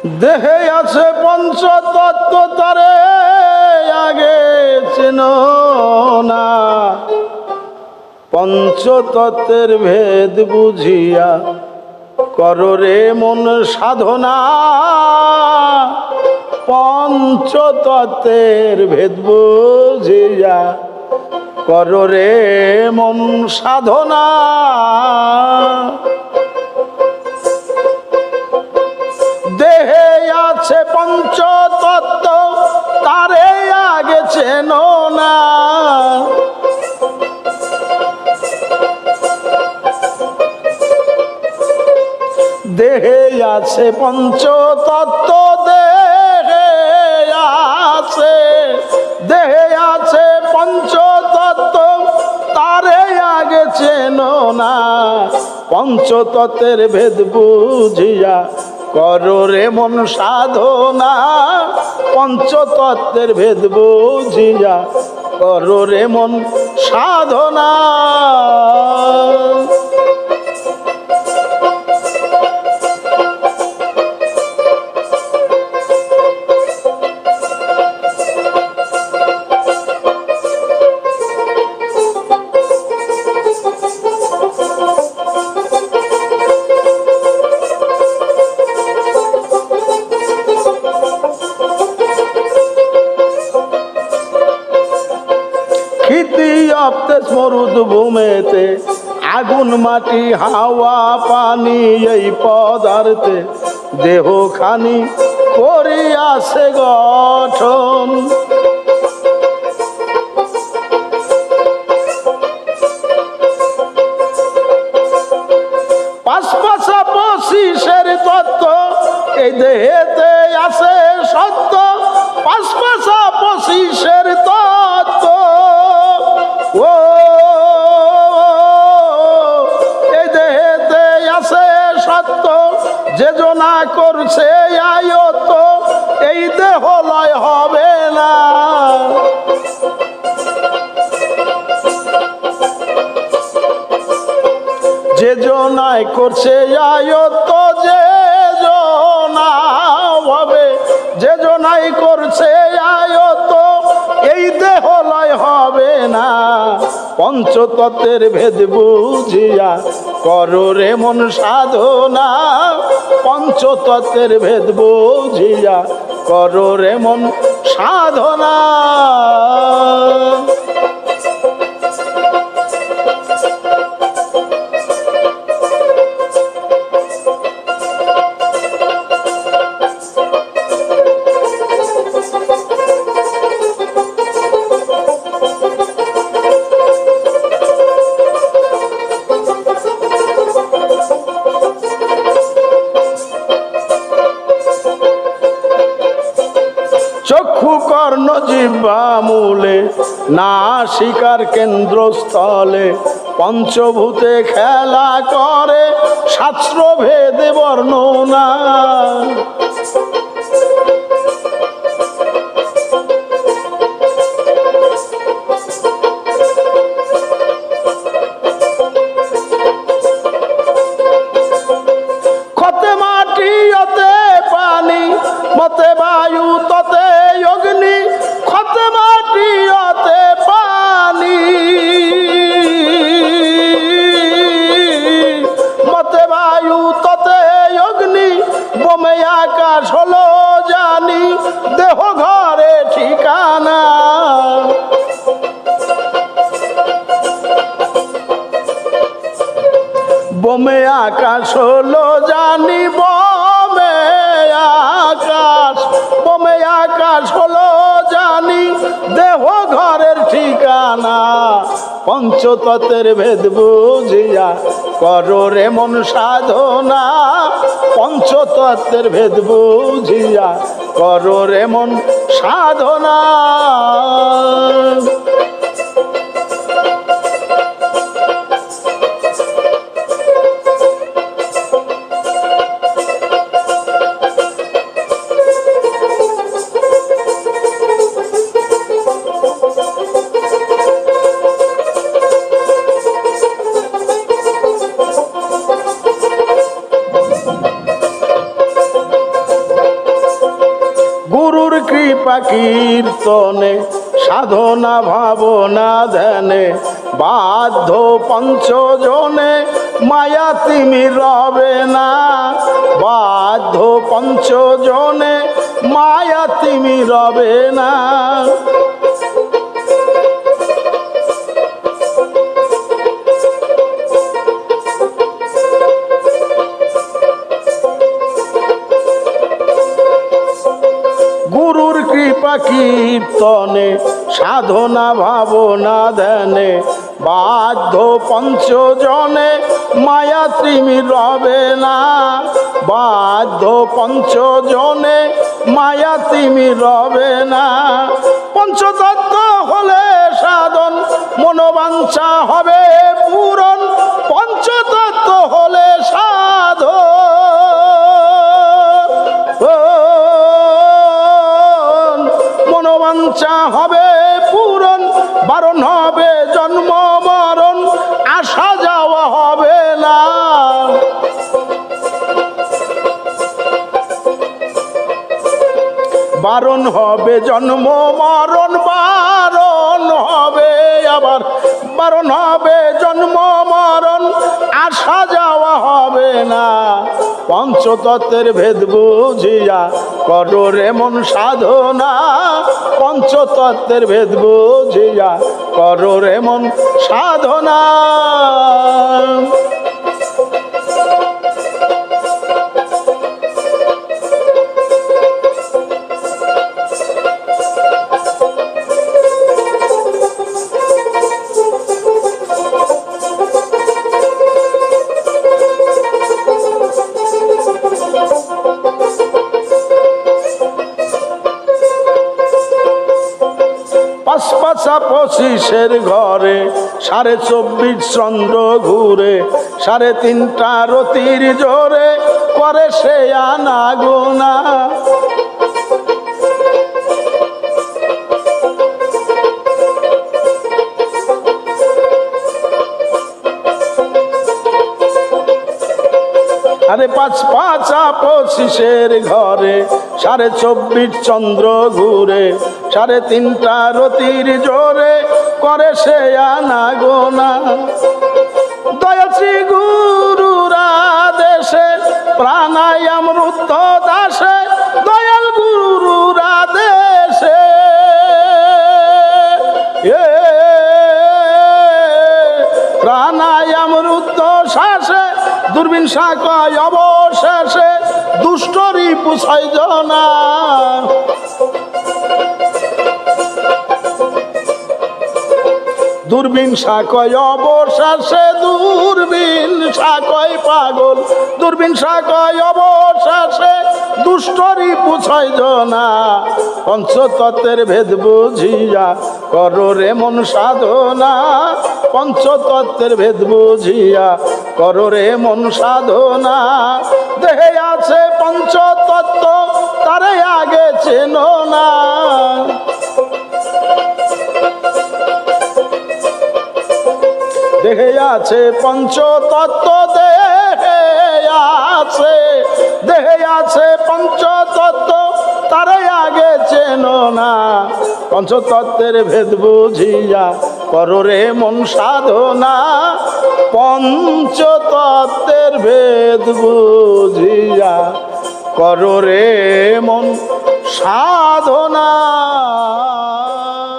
দেহে আছে পঞ্চতত্ত্ব তারে আগে চেনো না, পঞ্চতত্ত্বের ভেদ বুঝিয়া করো রে মন সাধনা, পঞ্চতত্ত্বের ভেদ বুঝিয়া করো রে মন সাধনা। দেহে আছে পঞ্চতত্ত্ব তারে আগে চেনো না, দেহে আছে পঞ্চতত্ত্ব, দেহে আছে পঞ্চতত্ত্ব তারে আগে চেনো না, পঞ্চতত্ত্বের ভেদ বুঝিয়া করো রে মন সাধনা, পঞ্চতত্ত্বের ভেদ বুঝিয়া করো রে মন সাধনা। মরুদ ভূমেতে আগুন মাটি হাওয়া পানি এই পদার্থে দেহ খানি করিয়াছে গঠন, পাঁচ পাশা পঁচিশের তত্ত্ব এই দেহেতে আছে সত্য, পাঁচ পাশা পঁচিশের তত্ত্ব ও এই দেহেতে আছে সত্য, যে জনা করছে আয়ত্ত এই দেহ লয় হবে না, যে জনাই করছে আয়ত্ত যে জনা হবে, যে জনাই করছে আয়ত্ত এই দেহ লয় হবে না, পঞ্চতত্ত্বের ভেদ বুঝিয়া করো রে মন সাধনা, পঞ্চতত্ত্বের ভেদ বুঝিয়া করো রে মন সাধনা। চক্ষু কর্ণ জিহ্বা মূলে নাসিকার কেন্দ্রস্থলে পঞ্চভূতে খেলা করে শাস্ত্র ভেদে বর্ণনা, ক্ষতে মাটি অতে পানি মতে বায়ু ততে অগ্নি, ক্ষতে মাটি অতে পানি মতে বায়ু ততে অগ্নি, বোমে আকাশ হলো জানি দেহ ঘরে ঠিকানা, বোমে আকাশ হলো জানি বোমে আকাশ, বোমে আকাশ হলো জানি দেহ ঘরের ঠিকানা, পঞ্চতত্ত্বের ভেদ বুঝিয়া করো রে মন সাধনা, পঞ্চতত্ত্বের ভেদ বুঝিয়া করো রে মন সাধনা। কৃপা কীর্তনে সাধনা ভাবনা ধ্যানে বাধ্য পঞ্চজনে মায়া তিমি রবে না, বাধ্য পঞ্চজনে মায়া তিমি রবে না। গুরুর কৃপা কীর্তনে সাধনা ভাবনা ধ্যানে বাধ্য পঞ্চজনে মায়া ত্রিমি রবে না, বাধ্য পঞ্চজনে মায়া তিমি রবে না। পঞ্চতত্ত্ব হলে সাধন মনোবাঞ্ছা হবে পূরণ, পঞ্চতত্ত্ব হলে সাধন মনোবাঞ্ছা হবে পূরণ, বারণ হবে জন্ম মরণ, আসা যাওয়া হবে না। বারণ হবে জন্ম মরণ, বারণ হবে আবার বারণ হবে জন্ম মরণ, আসা যাওয়া হবে না। পঞ্চতত্ত্বের ভেদ বুঝিয়া করো রে মন সাধনা, পঞ্চতত্ত্বের ভেদ বুঝিয়া করো রে মন সাধনা। পাঁচপাশা পঁচিশের ঘরে 24.5 চন্দ্র ঘুরে, 3.5টা রতির জোরে করে সে আনা গোনা। আরে 5-5 পঁচিশের ঘরে 24.5 চন্দ্র ঘুরে, 3.5টা রতির জোরে করে সে আনা গোনা। দয়াশ্রী গুরুরা দেশে প্রাণায়াম রুদ্ধ দাসে, দয়াল গুরুরা দেশে প্রাণায়াম রুদ্ধ শ্বাসে, দূরবীন শাখায় অবশেষে দুষ্টরি পুষাই জনা। দূরবীন শাখায় অবশেষে দূরবীন শাখায় পাগল, দূরবীন শাখায় অবশেষে দুষ্টরি পুছাই জনা। পঞ্চতত্ত্বের ভেদ বুঝিয়া করো রে মন সাধনা, পঞ্চতত্ত্বের ভেদ বুঝিয়া করো রে মন সাধনা। দেহে আছে পঞ্চতত্ত্ব তারে আগে চেনো না, দেহে আছে পঞ্চতত্ত্ব, দেহে আছে পঞ্চতত্ত্ব তারে আগে চেনো না। পঞ্চতত্ত্বের ভেদ বুঝিয়া করো রে মন সাধনা, পঞ্চতত্ত্বের ভেদ বুঝিয়া করো রে মন সাধনা।